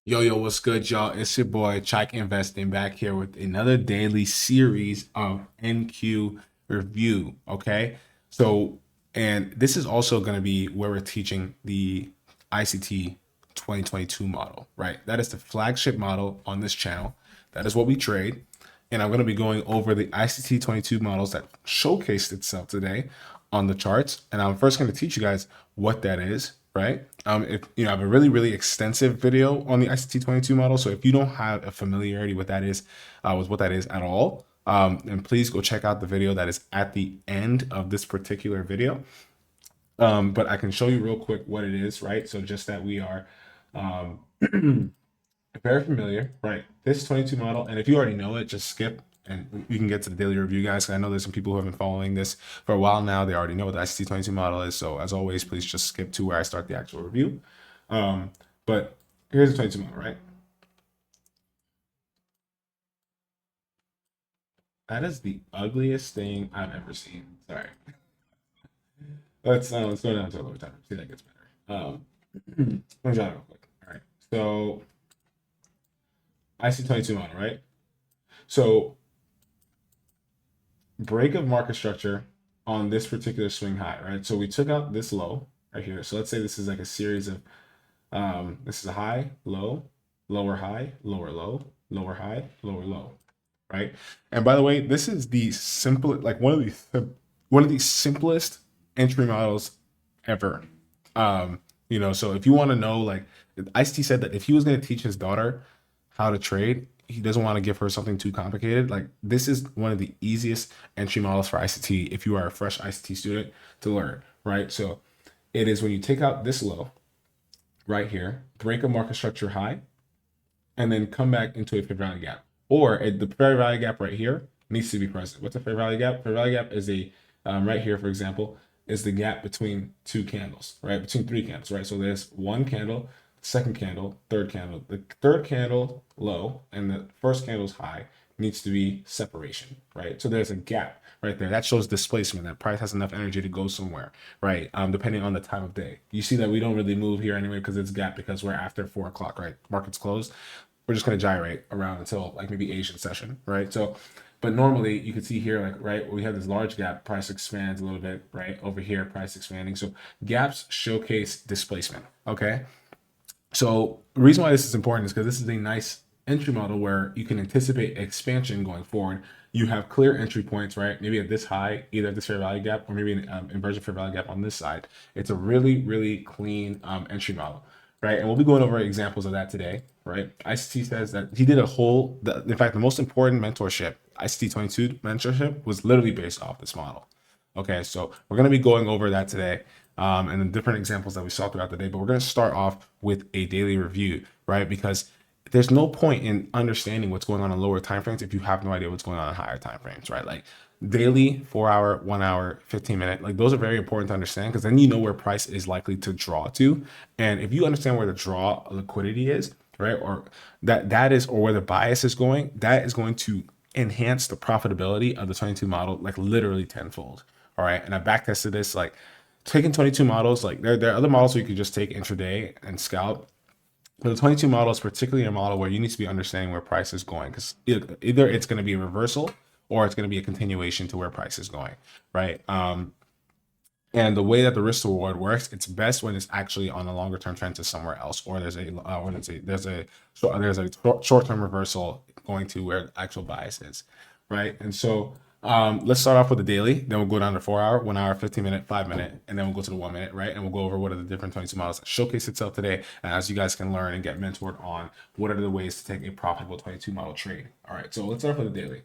Yo, what's good, y'all? It's your boy, Chike Investing, back here with another daily series of NQ review. Okay. So, and this is also going to be where we're teaching the ICT 2022 model, right? That is the flagship model on this channel. That is what we trade. And I'm going to be going over the ICT 22 models that showcased itself today on the charts. And I'm first going to teach you guys what that is, right? If you know, I have a really extensive video on the ICT 22 model. So if you don't have a familiarity with that is, with what that is at all, and please go check out the video that is at the end of this particular video. But I can show you real quick what it is, right? So just that we are very familiar, right? This 22 model, and if you already know it, just skip and you can get to the daily review, guys. I know there's some people who have been following this for a while now. They already know what the ICT 22 model is. So as always, please just skip to where I start the actual review. But here's the 22 model, right? That is the ugliest thing I've ever seen. Sorry. Let's go down to a lower time. See if that gets better. Let me draw it real quick. All right. So IC 22 model, right? So break of market structure on this particular swing high, right? So we took out this low right here. So let's say this is like a series of this is a high, low, lower high, lower low, lower high, lower low, right? And by the way, this is the simple, like one of the simplest entry models ever. You know, so if you want to know, like Ice-T said that if he was going to teach his daughter how to trade, he doesn't want to give her something too complicated. Like this is one of the easiest entry models for ICT if you are a fresh ICT student to learn, right? So it is when you take out this low right here, break a market structure high, and then come back into a fair value gap. Or the fair value gap right here needs to be present. What's a fair value gap? Fair value gap is a right here, for example, is the gap between two candles, right? Between three candles, right? So there's one candle, second candle, third candle. The third candle low and the first candle's high needs to be separation, right? So there's a gap right there. That shows displacement. That price has enough energy to go somewhere, right? Depending on the time of day. You see that we don't really move here anyway because it's gap because we're after 4 o'clock, right? Market's closed. We're just going to gyrate around until like maybe Asian session, right? So, but normally you can see here, like, right, we have this large gap, price expands a little bit, right? Over here, price expanding. So gaps showcase displacement, okay? So the reason why this is important is because this is a nice entry model where you can anticipate expansion going forward. You have clear entry points, right? Maybe at this high, either at this fair value gap or maybe an inversion fair value gap on this side. It's a really clean entry model, right? And we'll be going over examples of that today, right? ICT says that he did in fact, the most important mentorship, ICT 22 mentorship, was literally based off this model. Okay, so we're going to be going over that today and the different examples that we saw throughout the day. But we're going to start off with a daily review, right? Because there's no point in understanding what's going on in lower time frames if you have no idea what's going on in higher time frames, right? Like daily, 4 hour, 1 hour, 15 minute, like those are very important to understand because then you know where price is likely to draw to. And if you understand where the draw liquidity is, right, or that is, or where the bias is going, that is going to enhance the profitability of the 22 model like literally tenfold. All right. And I back tested this, like taking 22 models, like there are other models where you could just take intraday and scalp. But the 22 model is particularly a model where you need to be understanding where price is going because either it's going to be a reversal or it's going to be a continuation to where price is going, right? And the way that the risk reward works, it's best when it's actually on a longer term trend to somewhere else, or there's a short term reversal going to where the actual bias is, right? And so let's start off with the daily, then we'll go down to 4 hour, 1 hour, 15 minute, 5 minute, and then we'll go to the 1 minute, right? And we'll go over what are the different 22 models that showcase itself today, and as you guys can learn and get mentored on what are the ways to take a profitable 22 model trade. All right, so let's start off with the daily.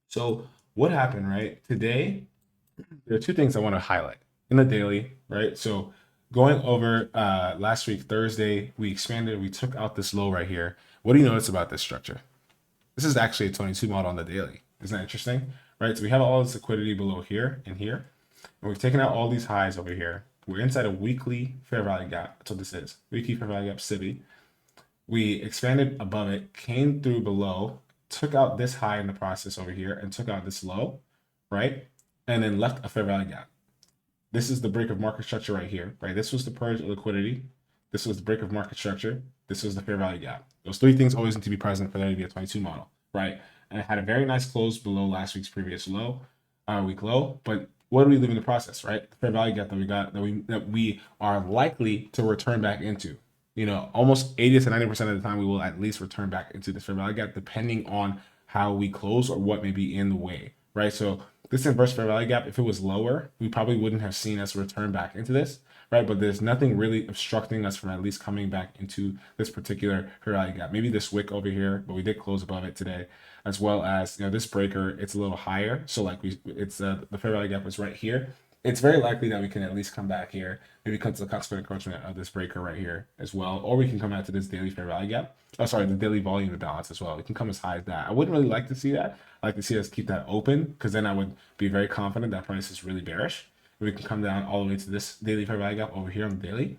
So what happened, right? Today, there are two things I want to highlight in the daily, right? So going over last week, Thursday, we expanded, we took out this low right here. What do you notice about this structure? This is actually a 22 model on the daily. Isn't that interesting? Right? So we have all this liquidity below here and here, and we've taken out all these highs over here. We're inside a weekly fair value gap. That's what this is. Weekly fair value gap city. We expanded above it, came through below, took out this high in the process over here, and took out this low, right? And then left a fair value gap. This is the break of market structure right here, right? This was the purge of liquidity. this was the break of market structure, this was the fair value gap. Those three things always need to be present for there to be a 22 model, right? And it had a very nice close below last week's previous low, week low. But what do we leave in the process, right? The fair value gap that we got, that we are likely to return back into. You know, almost 80 to 90% of the time, we will at least return back into this fair value gap, depending on how we close or what may be in the way, right? So this inverse fair value gap, if it was lower, we probably wouldn't have seen us return back into this, right? But there's nothing really obstructing us from at least coming back into this particular fair value gap. Maybe this wick over here, but we did close above it today, as well as, you know, this breaker, it's a little higher. So like it's the fair value gap was right here. It's very likely that we can at least come back here, maybe come to the consequent encroachment of this breaker right here as well, or we can come out to this daily fair value gap. Oh, sorry, the daily volume imbalance as well. We can come as high as that. I wouldn't really like to see that. I like to see us keep that open, because then I would be very confident that price is really bearish. We can come down all the way to this daily fair value gap over here on the daily.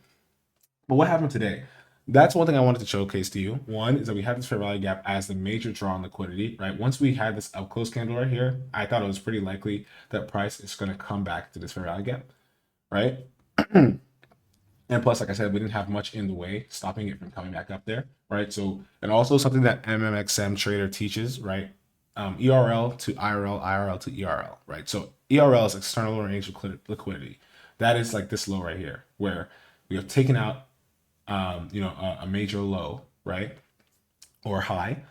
But what happened today? That's one thing I wanted to showcase to you. One is that we had this fair value gap as the major draw on liquidity, right? Once we had this up close candle right here, I thought it was pretty likely that price is going to come back to this fair value gap, right? And plus, like I said, we didn't have much in the way stopping it from coming back up there, right? So, and also something that MMXM trader teaches, right? ERL to IRL, IRL to ERL, right? So ERL is external range liquidity. That is like this low right here, where we have taken out a major low, right, or high,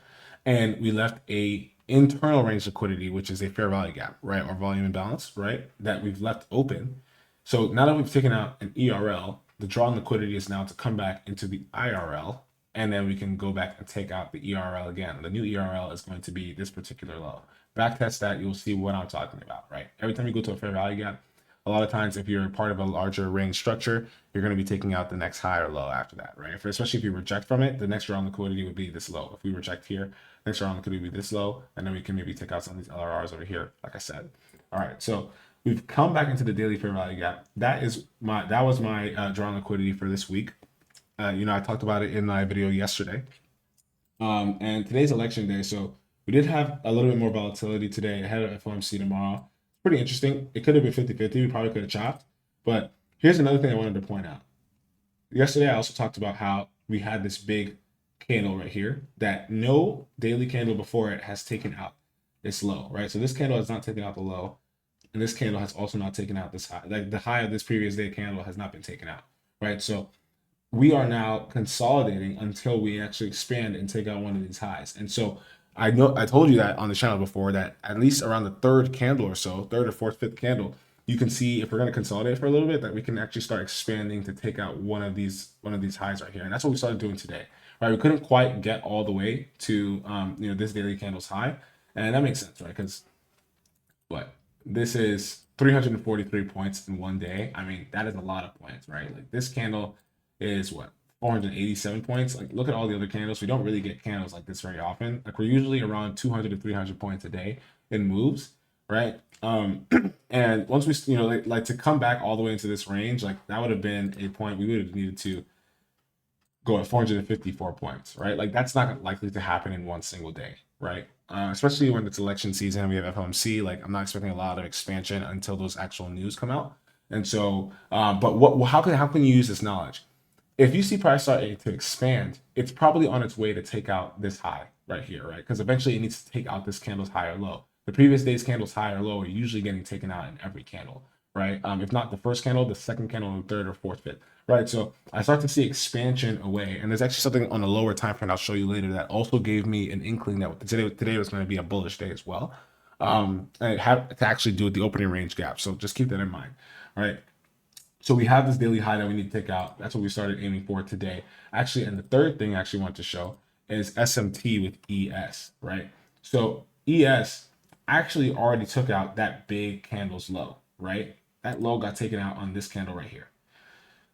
and we left a internal range liquidity, which is a fair value gap, right, or volume imbalance, right, that we've left open. So now that we've taken out an ERL, the draw on liquidity is now to come back into the IRL, and then we can go back and take out the ERL again. The new ERL is going to be this particular low. Backtest that, you'll see what I'm talking about, right? Every time you go to a fair value gap, a lot of times, if you're part of a larger range structure, you're going to be taking out the next high or low after that, right? Especially if you reject from it, the next round liquidity would be this low. If we reject here, next round liquidity would be this low, and then we can maybe take out some of these LRRs over here, like I said. All right, so we've come back into the daily fair value gap. That was my drawn liquidity for this week. I talked about it in my video yesterday. And today's election day, so we did have a little bit more volatility today ahead of FOMC tomorrow. Pretty interesting. It could have been 50-50. We probably could have chopped. But here's another thing I wanted to point out. Yesterday, I also talked about how we had this big candle right here that no daily candle before it has taken out this low, right? So this candle has not taken out the low, and this candle has also not taken out this high. Like the high of this previous day candle has not been taken out, right? So we are now consolidating until we actually expand and take out one of these highs. And so I told you that on the channel before, that at least around the third candle or so, third or fourth, fifth candle, you can see if we're going to consolidate for a little bit, that we can actually start expanding to take out one of these highs right here. And that's what we started doing today, right? We couldn't quite get all the way to this daily candle's high, and that makes sense, right? Because this is 343 points in one day. I mean, that is a lot of points, right? Like this candle is 487 points. Like, look at all the other candles. We don't really get candles like this very often. Like, we're usually around 200 to 300 points a day in moves, right? And once we, like to come back all the way into this range, like that would have been a point we would have needed to go at 454 points, right? Like that's not likely to happen in one single day, right? Especially when it's election season and we have FOMC. Like, I'm not expecting a lot of expansion until those actual news come out. And so, but how can you use this knowledge? If you see price starting to expand, it's probably on its way to take out this high right here, right? Because eventually it needs to take out this candle's high or low. The previous day's candle's high or low are usually getting taken out in every candle, right? If not the first candle, the second candle, and third or fourth, fifth, right? So I start to see expansion away. And there's actually something on a lower time frame I'll show you later that also gave me an inkling that today was going to be a bullish day as well. And it had to actually do with the opening range gap. So just keep that in mind, all right? So we have this daily high that we need to take out. That's what we started aiming for today. Actually, and the third thing I actually want to show is SMT with ES, right? So ES actually already took out that big candle's low, right? That low got taken out on this candle right here.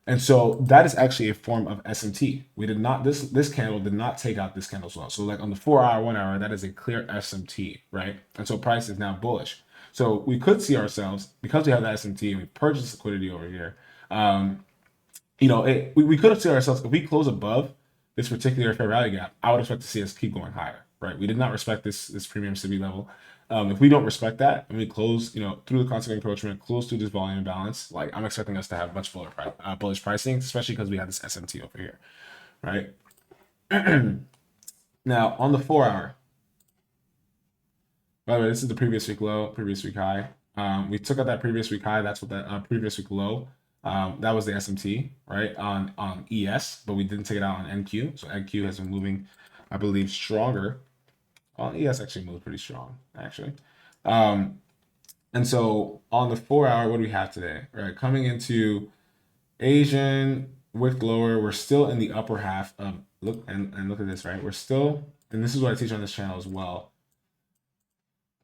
And so that is actually a form of SMT. We did not, this candle did not take out this candle's low. So like on the 4 hour, 1 hour, that is a clear SMT, right? And so price is now bullish. So we could see ourselves, because we have that SMT and we purchased liquidity over here, we could have seen ourselves, if we close above this particular fair value gap, I would expect to see us keep going higher, right? We did not respect this premium CB level. If we don't respect that and we close, through the consequent encroachment, close through this volume imbalance, like I'm expecting us to have much fuller bullish pricing, especially because we have this SMT over here, right? Now on the 4 hour, by the way, this is the previous week low, previous week high. We took out that previous week high. That's what that previous week low. That was the SMT, right, on ES, but we didn't take it out on NQ. So NQ has been moving, I believe, stronger. Well, ES actually moved pretty strong, actually. And so on the 4 hour, what do we have today? Right, coming into Asian wick lower, we're still in the upper half of look at this, right? We're still, and this is what I teach on this channel as well.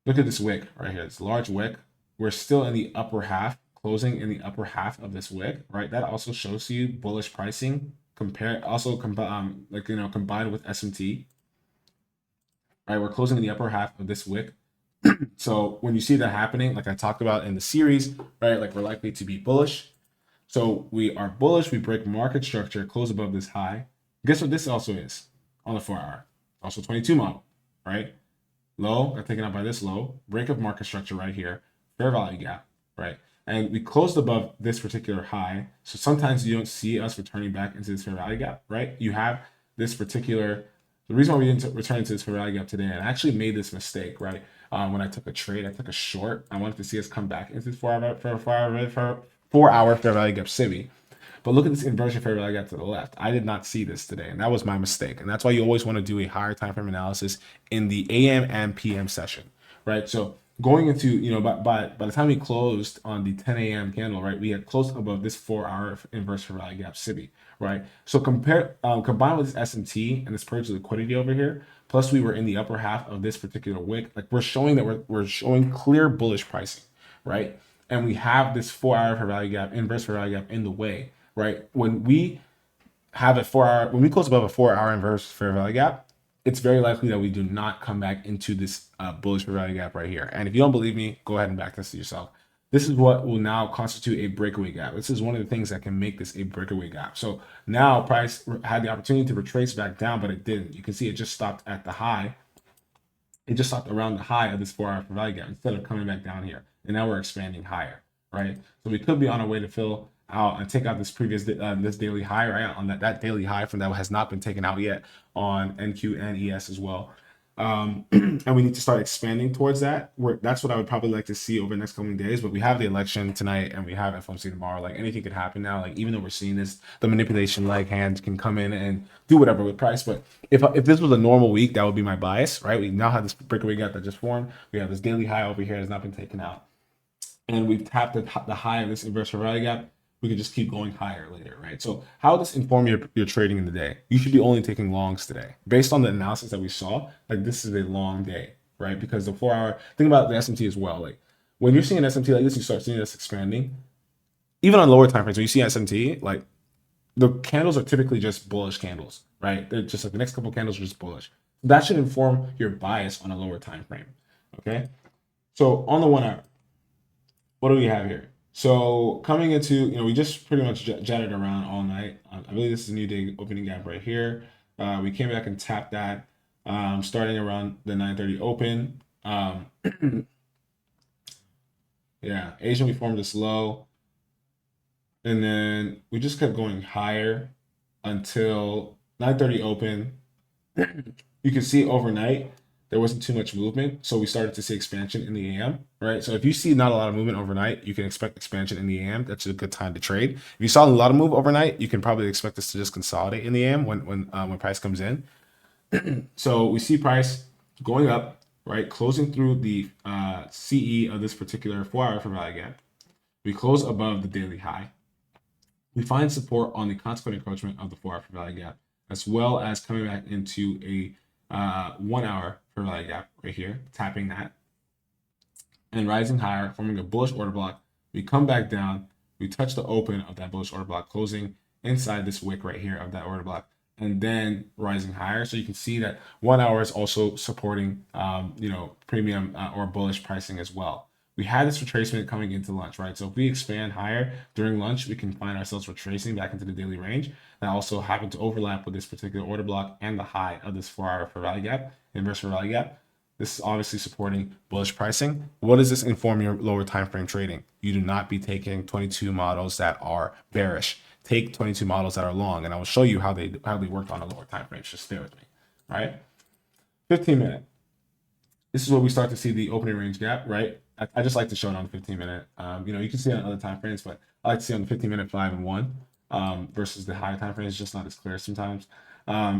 Look at this wick right here. It's large wick. We're still in the upper half, closing in the upper half of this wick, right? That also shows you bullish pricing. Combined with SMT. Right, we're closing in the upper half of this wick. So when you see that happening, like I talked about in the series, right, like we're likely to be bullish. So we are bullish. We break market structure, close above this high. Guess what this also is on the 4 hour? Also 22 model, right? Low, got taken out by this low, break of market structure right here, fair value gap, right? And we closed above this particular high. So sometimes you don't see us returning back into this fair value gap, right? You have this particular, the reason why we didn't return into this fair value gap today, and I actually made this mistake, right? When I took a trade, I took a short. I wanted to see us come back into this 4 hour fair value gap SIBI. But look at this inversion fair value gap to the left. I did not see this today, and that was my mistake. And that's why you always want to do a higher time frame analysis in the AM and PM session, right? So going into, by the time we closed on the 10 a.m. candle, right, we had closed above this 4 hour inverse fair value gap SIBI, right? So combined with this SMT and this purge of liquidity over here, plus we were in the upper half of this particular wick, like we're showing that we're showing clear bullish pricing, right? And we have this 4 hour fair value gap, inverse fair value gap in the way, right? When we have a 4 hour, when we close above a 4 hour inverse fair value gap, it's very likely that we do not come back into this bullish fair value gap right here. And if you don't believe me, go ahead and back this to yourself. This is what will now constitute a breakaway gap. This is one of the things that can make this a breakaway gap. So now price had the opportunity to retrace back down, but it didn't. You can see it just stopped at the high. It just stopped around the high of this 4 hour fair value gap instead of coming back down here. And now we're expanding higher, right? So we could be on our way to fill out and take out this previous this daily high, right, on that daily high from that has not been taken out yet on NQ and ES as well. And we need to start expanding towards that. That's what I would probably like to see over the next coming days. But we have the election tonight and we have FOMC tomorrow. Like anything could happen now. Like even though we're seeing this, the manipulation leg hands can come in and do whatever with price. But if this was a normal week, that would be my bias, right? We now have this breakaway gap that just formed. We have this daily high over here that has not been taken out, and we've tapped the high of this inverse fair value gap. We can just keep going higher later, right? So how does this inform your trading in the day? You should be only taking longs today. Based on the analysis that we saw, like this is a long day, right? Because the 4 hour, think about the SMT as well. Like when you're seeing an SMT like this, you start seeing this expanding. Even on lower time frames, when you see SMT, like the candles are typically just bullish candles, right? They're just like the next couple candles are just bullish. That should inform your bias on a lower time frame, okay? So on the 1 hour, what do we have here? So coming into, we just pretty much jetted around all night. I believe this is a new day opening gap right here. We came back and tapped that starting around the 9:30 open. Yeah, Asian, we formed this low. And then we just kept going higher until 9:30 open. You can see overnight, there wasn't too much movement. So we started to see expansion in the AM, right? So if you see not a lot of movement overnight, you can expect expansion in the AM. That's a good time to trade. If you saw a lot of move overnight, you can probably expect this to just consolidate in the AM when price comes in. So we see price going up, right? Closing through the CE of this particular 4 hour fair value gap. We close above the daily high. We find support on the consequent encroachment of the 4 hour fair value gap, as well as coming back into a 1 hour fair value gap right here, tapping that and rising higher, forming a bullish order block. We come back down, we touch the open of that bullish order block, closing inside this wick right here of that order block, and then rising higher. So you can see that 1 hour is also supporting, premium or bullish pricing as well. We had this retracement coming into lunch, right? So if we expand higher during lunch, we can find ourselves retracing back into the daily range. That also happened to overlap with this particular order block and the high of this 4 hour fair value gap, inverse fair value gap. This is obviously supporting bullish pricing. What does this inform your lower time frame trading? You do not be taking 22 models that are bearish. Take 22 models that are long, and I will show you how they work on a lower time frame. Just stay with me. All right. 15-minute. This is where we start to see the opening range gap, right? I just like to show it on the 15-minute. You can see it on other time frames, but I like to see on the 15-minute 5 and 1 versus the higher time frame. It's just not as clear sometimes.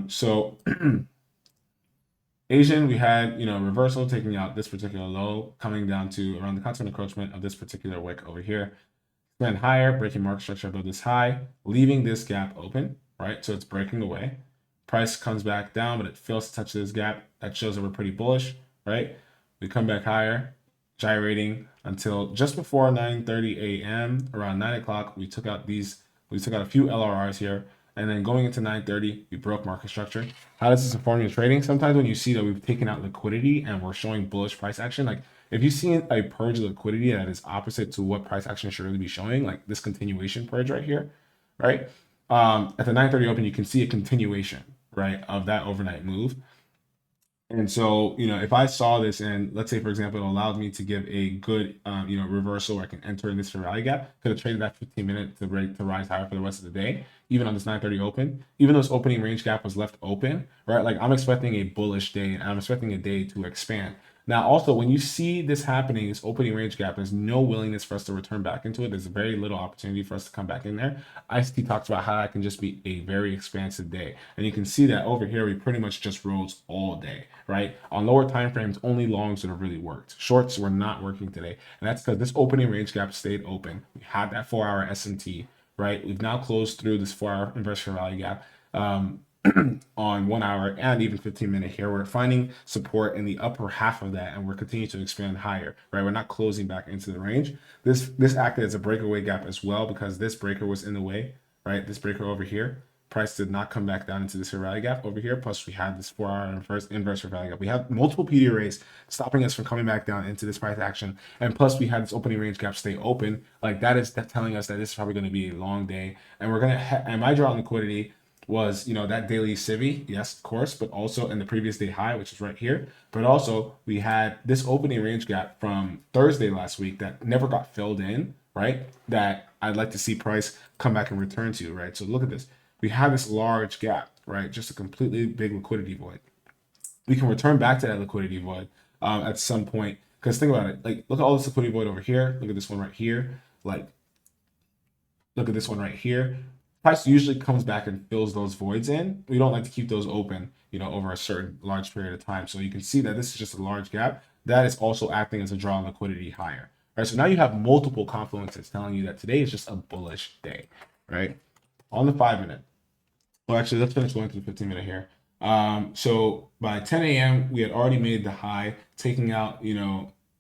So Asian, we had reversal taking out this particular low, coming down to around the constant encroachment of this particular wick over here. Then higher, breaking market structure above this high, leaving this gap open, right? So it's breaking away. Price comes back down, but it fails to touch this gap. That shows that we're pretty bullish, right? We come back higher, gyrating until just before 9:30 a.m. Around 9 o'clock, we took out a few LRRs here. And then going into 9:30, we broke market structure. How does this inform your trading? Sometimes when you see that we've taken out liquidity and we're showing bullish price action, like if you see a purge of liquidity that is opposite to what price action should really be showing, like this continuation purge right here, right? At the 9:30 open, you can see a continuation, right, of that overnight move. And so, if I saw this and let's say, for example, it allowed me to give a good, reversal where I can enter in this fair value gap, could have traded that 15-minute to rise higher for the rest of the day, even on this 9:30 open, even though this opening range gap was left open, right? Like I'm expecting a bullish day and I'm expecting a day to expand. Now, also, when you see this happening, this opening range gap, there's no willingness for us to return back into it. There's very little opportunity for us to come back in there. ICT talks about how that can just be a very expansive day. And you can see that over here, we pretty much just rose all day, right? On lower time frames, only longs that have really worked. Shorts were not working today. And that's because this opening range gap stayed open. We had that 4-hour SMT, right? We've now closed through this 4-hour inversion fair value gap. On 1 hour and even 15-minute here, we're finding support in the upper half of that, and we're continuing to expand higher, right? We're not closing back into the range. This acted as a breakaway gap as well because this breaker was in the way, right? This breaker over here, price did not come back down into this fair value gap over here. Plus, we had this 4-hour inverse fair value gap. We have multiple PD arrays stopping us from coming back down into this price action, and plus we had this opening range gap stay open. Like that telling us that this is probably going to be a long day, and we're gonna. And my draw on liquidity was that daily civvy, yes, of course, but also in the previous day high, which is right here. But also we had this opening range gap from Thursday last week that never got filled in, right? That I'd like to see price come back and return to, right? So look at this. We have this large gap, right? Just a completely big liquidity void. We can return back to that liquidity void at some point. Because think about it, like look at all this liquidity void over here. Look at this one right here. Like look at this one right here. Price usually comes back and fills those voids in. We don't like to keep those open, over a certain large period of time. So you can see that this is just a large gap that is also acting as a draw on liquidity higher. All right, so now you have multiple confluences telling you that today is just a bullish day, right? On the 5-minute. Well, actually, let's finish going through the 15-minute here. So by 10 a.m., we had already made the high, taking out,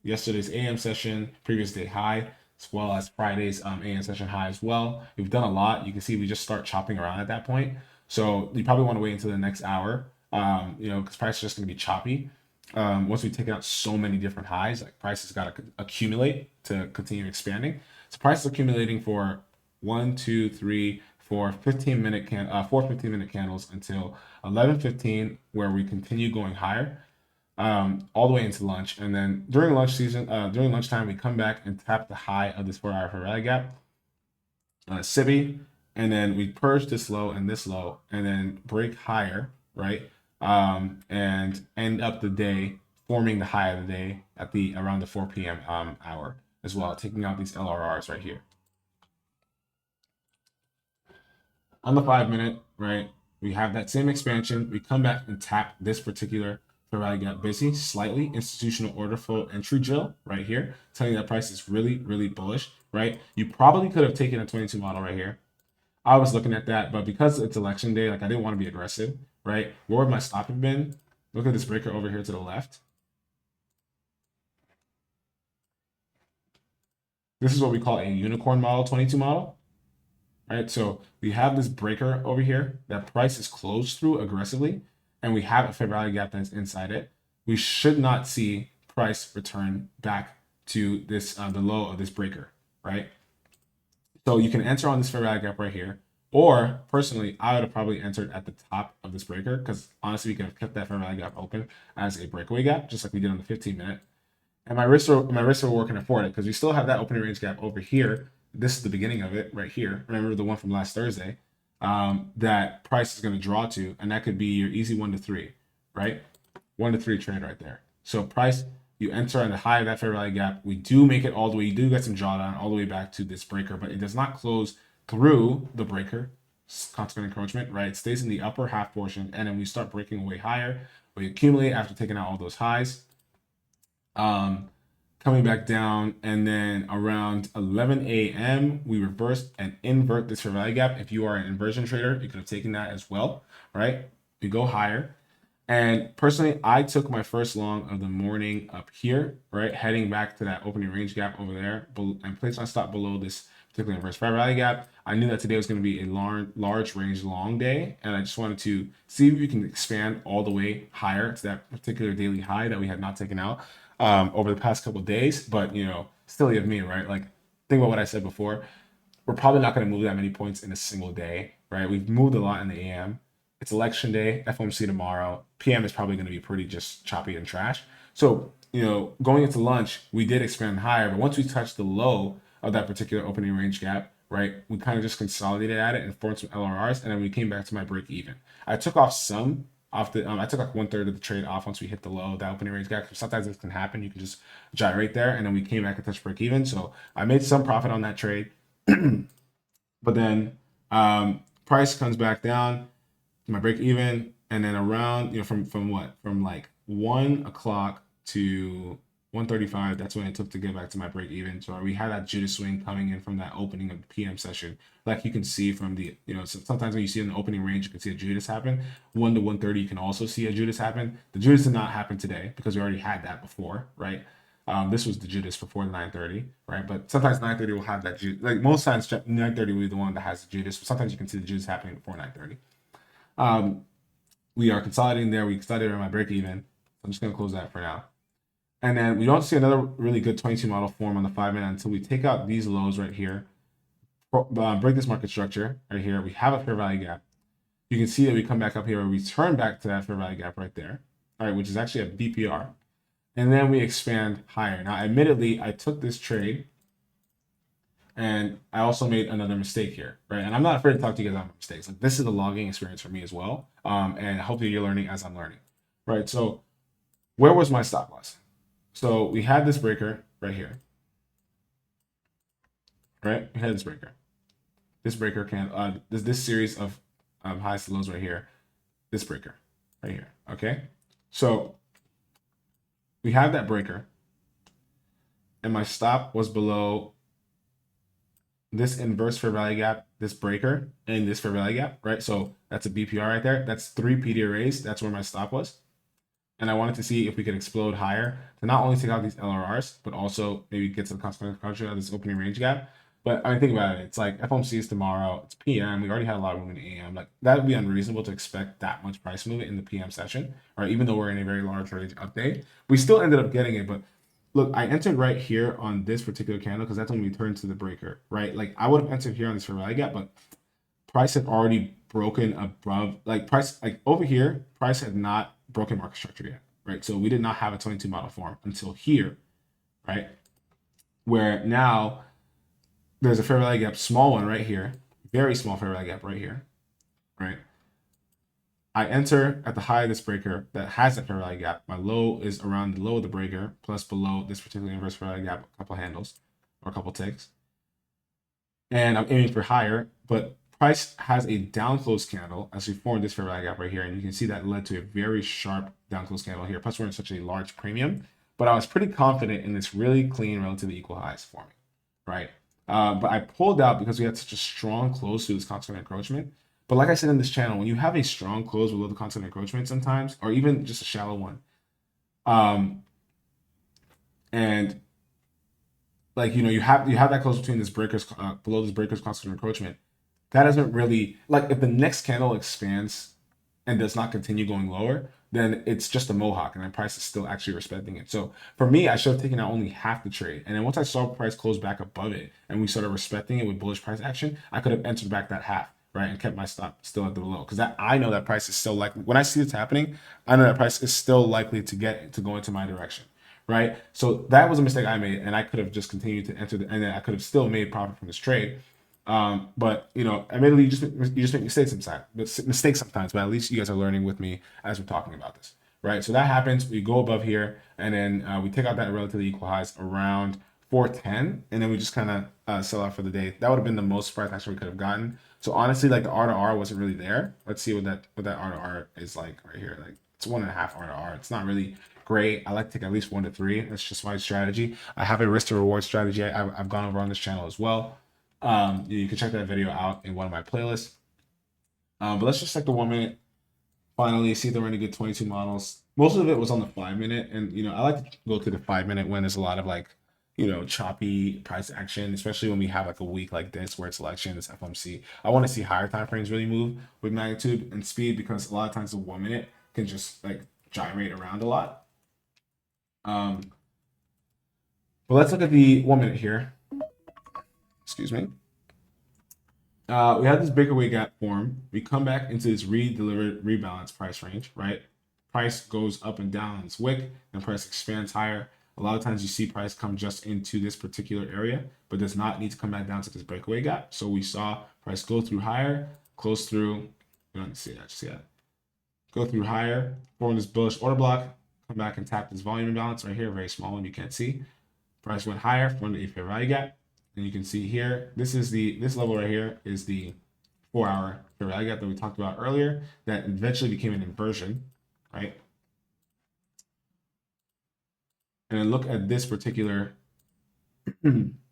yesterday's AM session, previous day high, as well as Friday's AM session high as well. We've done a lot. You can see we just start chopping around at that point. So you probably want to wait until the next hour, because price is just going to be choppy. Once we take out so many different highs, like price has got to accumulate to continue expanding. So price is accumulating for 1, 2, 3, 4 15-minute 15-minute candles until 11:15, where we continue going higher. All the way into lunch, and then during lunchtime, we come back and tap the high of this 4-hour fair value gap, SIBI, and then we purge this low and this low, and then break higher, right? And end up the day forming the high of the day at around the 4 p.m. Hour as well, taking out these LRRs right here. On the 5-minute, right? We have that same expansion. We come back and tap this particular fair value gap busy, slightly institutional order flow entry drill right here, telling you that price is really, really bullish, right? You probably could have taken a 22 model right here. I was looking at that, but because it's election day, like I didn't want to be aggressive, right? Where would my stop have been? Look at this breaker over here to the left. This is what we call a unicorn model 22 model. Right, so we have this breaker over here that price is closed through aggressively, and we have a fair value gap that's inside it. We should not see price return back to this the low of this breaker, right? So you can enter on this fair value gap right here, Or personally, I would have probably entered at the top of this breaker because honestly, we could have kept that fair value gap open as a breakaway gap, just like we did on the 15-minute. And my risk reward can afford it because we still have that opening range gap over here. This is the beginning of it right here. Remember the one from last Thursday that price is going to draw to, and that could be your easy 1 to 3, right? 1 to 3 trade right there. So price, you enter on the high of that fair value gap. We do make it all the way. You do get some drawdown all the way back to this breaker, but it does not close through the breaker, consequent encroachment, right? It stays in the upper half portion, and then we start breaking away higher. We accumulate after taking out all those highs. Coming back down, and then around 11 a.m. we reverse and invert this fair value gap. If you are an inversion trader, you could have taken that as well, right? We go higher. And personally, I took my first long of the morning up here, right? Heading back to that opening range gap over there and placed my stop below this particular inverse fair value gap. I knew that today was going to be a large range long day. And I just wanted to see if we can expand all the way higher to that particular daily high that we had not taken out over the past couple of days. But, you know, silly of me, right? Like, think about what I said before. We're probably not going to move that many points in a single day, right? We've moved a lot in the AM. It's election day, FOMC tomorrow. PM is probably going to be pretty just choppy and trash. So, you know, going into lunch, we did expand higher, but once we touched the low of that particular opening range gap, right, we kind of just consolidated at it and formed some LRRs, and then we came back to my break even. I took off some off the, I took like 1/3 of the trade off once we hit the low of that opening range gap. Sometimes this can happen. You can just gyrate there, and then we came back and touched break even. So I made some profit on that trade, but then price comes back down my break even, and then around, you know, from like 1 o'clock to 1:35, that's when it took to get back to my break even. So we had that Judas swing coming in from that opening of the PM session, like you can see from the, you know, sometimes when you see in the opening range, you can see a Judas happen. 1 to 1:30, you can also see a Judas happen. The Judas did not happen today because we already had that before, right? This was the Judas before the 9:30, right? But sometimes 9:30 will have that Judas. Like most times, 9:30 will be the one that has the Judas. But sometimes you can see the Judas happening before 9:30. We are consolidating there. We consolidated on my break even. I'm just going to close that for now. And then we don't see another really good 22 model form on the 5-minute until we take out these lows right here, break this market structure right here. We have a fair value gap. You can see that we come back up here and we turn back to that fair value gap right there, all right, which is actually a BPR. And then we expand higher. Now, admittedly, I took this trade and I also made another mistake here, right? And I'm not afraid to talk to you guys about my mistakes. Like, this is a logging experience for me as well. And hopefully you're learning as I'm learning, right? So where was my stop loss? So we had this breaker right here, right? We had this breaker. This breaker can, this series of highs to lows right here, this breaker right here, okay? So we had that breaker and my stop was below this inverse fair value gap, this breaker, and this fair value gap, right? So that's a BPR right there. That's 3 PD arrays. That's where my stop was. And I wanted to see if we could explode higher to not only take out these LRRs, but also maybe get to the consequential encroachment of this opening range gap. But I mean, think about it. It's like FOMC is tomorrow. It's PM. We already had a lot of movement in AM. Like, that would be unreasonable to expect that much price movement in the PM session, right? Even though we're in a very large range update, we still ended up getting it. But look, I entered right here on this particular candle because that's when we turned to the breaker, right? Like, I would have entered here on this fair value gap, but price had already broken above, like price, like over here, price had not broken market structure yet, right? So we did not have a 22 model form until here, right? Where now there's a fair value gap, small one right here, very small fair value gap right here, right? I enter at the high of this breaker that has a fair value gap. My low is around the low of the breaker plus below this particular inverse fair value gap, a couple handles or a couple ticks. And I'm aiming for higher, but price has a down close candle as we formed this fair value gap right here. And you can see that led to a very sharp down close candle here. Plus we're in such a large premium, but I was pretty confident in this really clean, relatively equal highs forming, right? But I pulled out because we had such a strong close to this consequent encroachment. But like I said in this channel, when you have a strong close below the consequent encroachment sometimes, or even just a shallow one, and like, you know, you have that close between this breakers, below this breakers consequent encroachment, that doesn't really, like, if the next candle expands and does not continue going lower, then it's just a mohawk and the price is still actually respecting it. So for me, I should have taken out only half the trade. And then once I saw price close back above it and we started respecting it with bullish price action, I could have entered back that half, right, and kept my stop still at the low, because that I know that price is still likely. When I see this happening, I know that price is still likely to go into my direction, right? So that was a mistake I made, and I could have just continued to enter and then I could have still made profit from this trade. But you know, admittedly, you just make mistakes sometimes. But at least you guys are learning with me as we're talking about this, right? So that happens. We go above here, and then we take out that relatively equal highs around 410, and then we just kind of sell out for the day. That would have been the most price action we could have gotten. So honestly, like the R to R wasn't really there. Let's see what that R to R is like right here. Like it's 1.5 R to R. It's not really great. I like to take at least 1 to 3. That's just my strategy. I have a risk to reward strategy I've gone over on this channel as well. You can check that video out in one of my playlists. But let's just check the 1 minute. Finally, see if there were any good 22 models. Most of it was on the 5 minute, and you know I like to go to the 5 minute when there's a lot of like, you know, choppy price action, especially when we have like a week like this where it's election, this FOMC. I want to see higher time frames really move with magnitude and speed, because a lot of times the 1 minute can just like gyrate around a lot. But let's look at the 1 minute here. Excuse me. We have this breakaway gap form. We come back into this redelivered rebalance price range, right? Price goes up and down on its wick, and price expands higher. A lot of times you see price come just into this particular area, but does not need to come back down to this breakaway gap. So we saw price go through higher, close through. We don't see that. Just see that. Go through higher, form this bullish order block, come back and tap this volume imbalance right here, very small one you can't see. Price went higher, formed the fair value gap. And you can see here, this level right here is the 4-hour fair value gap that we talked about earlier, that eventually became an inversion, right? And then look at this particular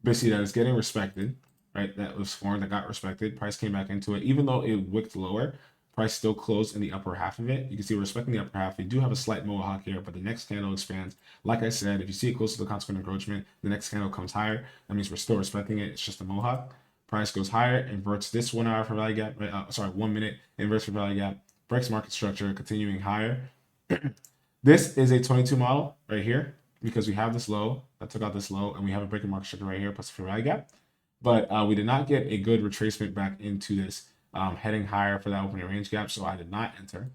basically that is getting respected, right? That was formed, that got respected. Price came back into it, even though it wicked lower. Price still closed in the upper half of it. You can see we're respecting the upper half. We do have a slight mohawk here, but the next candle expands. Like I said, if you see it close to the consequent encroachment, the next candle comes higher. That means we're still respecting it. It's just a mohawk. Price goes higher, inverts this 1 hour for value gap. 1 minute inverts for value gap. Breaks market structure, continuing higher. This is a 22 model right here, because we have this low that took out this low, and we have a breaking market structure right here plus a fair value gap. But we did not get a good retracement back into this. Heading higher for that opening range gap, so I did not enter.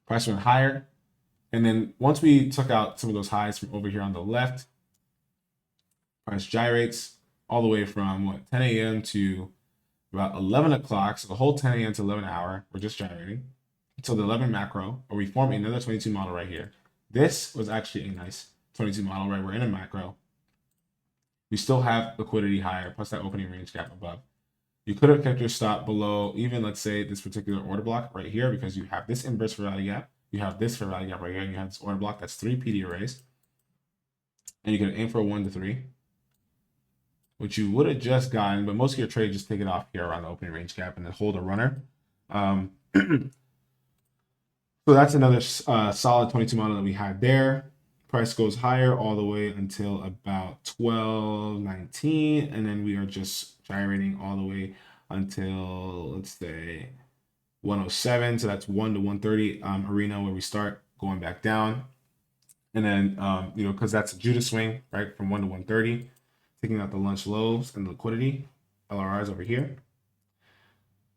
Price went higher, and then once we took out some of those highs from over here on the left, price gyrates all the way from what 10 a.m. to about 11 o'clock. So the whole 10 a.m. to 11 hour, we're just gyrating until the 11 macro, or we form another 22 model right here. This was actually a nice 22 model, right? We're in a macro. We still have liquidity higher plus that opening range gap above. You could have kept your stop below even, let's say, this particular order block right here, because you have this inverse fair value gap, you have this fair value gap right here, and you have this order block that's 3 PD arrays. And you can aim for a 1 to 3, which you would have just gotten, but most of your trades just take it off here around the opening range gap and then hold a runner. So that's another solid 22 model that we had there. Price goes higher all the way until about 12.19, and then we are just gyrating all the way until, let's say, 107. So that's 1 to 130 arena where we start going back down. And then, you know, because that's a Judah swing, right, from 1 to 130, taking out the lunch lows and liquidity, LRRs over here.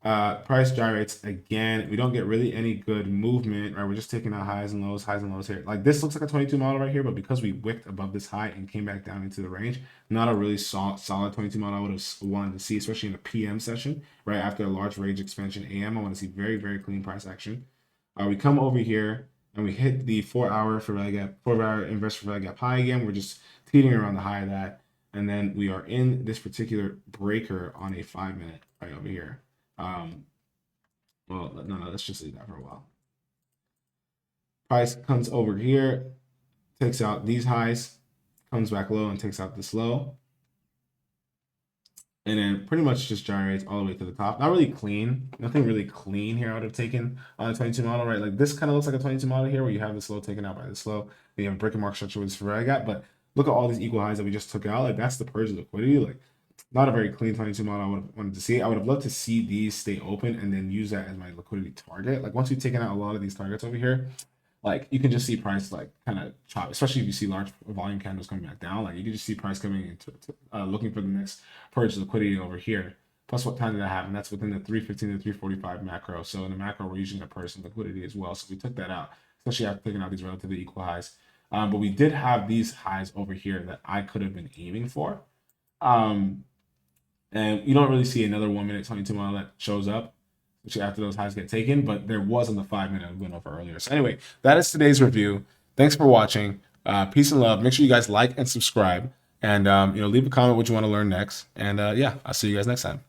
Price gyrates again. We don't get really any good movement, right? We're just taking out highs and lows here. Like this looks like a 22 model right here, but because we wicked above this high and came back down into the range, not a really solid 22 model I would have wanted to see, especially in a PM session, right? After a large range expansion AM, I want to see very, very clean price action. We come over here and we hit the 4-hour fair value gap, 4-hour inverse fair value gap high again. We're just teetering around the high of that. And then we are in this particular breaker on a 5 minute right over here. Well, no, let's just leave that for a while. Price comes over here, takes out these highs, comes back low and takes out this low. And then pretty much just gyrates all the way to the top. Not really clean, nothing really clean here I would have taken on a 22 model, right? Like this kind of looks like a 22 model here where you have this low taken out by this low. Then you have a breaking market structure with this fair value gap, but look at all these equal highs that we just took out. Like that's the purge of liquidity. Like not a very clean 22 model I would have wanted to see. I would have loved to see these stay open and then use that as my liquidity target. Like once we've taken out a lot of these targets over here, like you can just see price like kind of chop, especially if you see large volume candles coming back down. Like you can just see price coming into looking for the next purge liquidity over here. Plus, what time did that happen? That's within the 315 to 345 macro. So in the macro, we're using a person liquidity as well. So we took that out, especially after taking out these relatively equal highs. But we did have these highs over here that I could have been aiming for. And you don't really see another 1 minute, 22 mile that shows up, which after those highs get taken, but there was on the 5 minute we went over earlier. So anyway, that is today's review. Thanks for watching. Peace and love. Make sure you guys like and subscribe, and leave a comment what you want to learn next. And yeah, I'll see you guys next time.